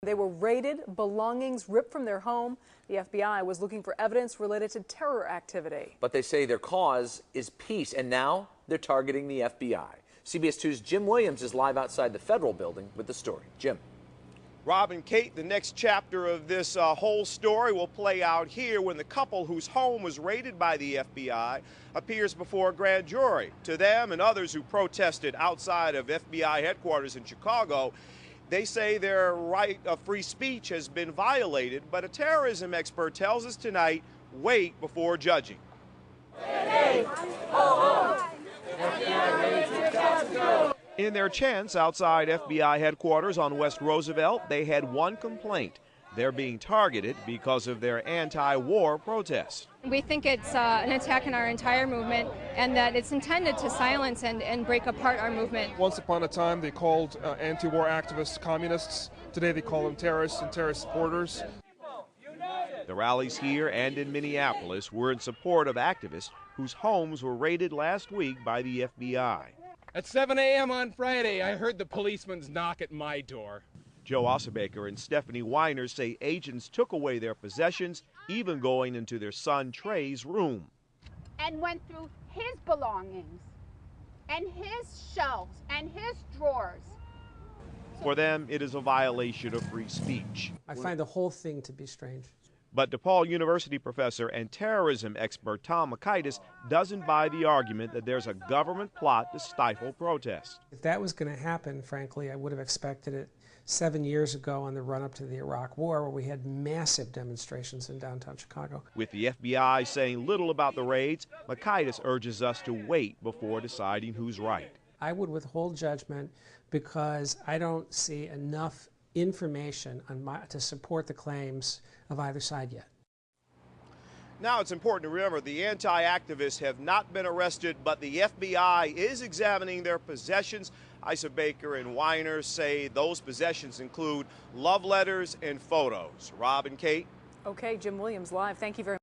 They were raided, belongings ripped from their home. The FBI was looking for evidence related to terror activity. But they say their cause is peace, and now they're targeting the FBI. CBS 2's Jim Williams is live outside the federal building with the story. Jim. Rob and Kate, the next chapter of this whole story will play out here when the couple whose home was raided by the FBI appears before a grand jury. To them and others who protested outside of FBI headquarters in Chicago, they say their right of free speech has been violated, but a terrorism expert tells us tonight, wait before judging. In their chants outside FBI headquarters on West Roosevelt, they had one complaint. They're being targeted because of their anti-war protest. We think it's an attack on our entire movement and that it's intended to silence and break apart our movement. Once upon a time, they called anti-war activists communists. Today, they call them terrorists and terrorist supporters. The rallies here and in Minneapolis were in support of activists whose homes were raided last week by the FBI. At 7 a.m. on Friday, I heard the policeman's knock at my door. Joe Ossebaker and Stephanie Weiner say agents took away their possessions, even going into their son Trey's room. And went through his belongings and his shelves and his drawers. For them, it is a violation of free speech. I find the whole thing to be strange. But DePaul University professor and terrorism expert Tom Makaitis doesn't buy the argument that there's a government plot to stifle protest. If that was going to happen, frankly, I would have expected it 7 years ago on the run-up to the Iraq War, where we had massive demonstrations in downtown Chicago. With the FBI saying little about the raids, Makaitis urges us to wait before deciding who's right. I would withhold judgment because I don't see enough information to support the claims of either side yet. Now it's important to remember the anti-activists have not been arrested, but the FBI is examining their possessions. Ossebaker and Weiner say those possessions include love letters and photos. Rob and Kate. Okay, Jim Williams live. Thank you very much.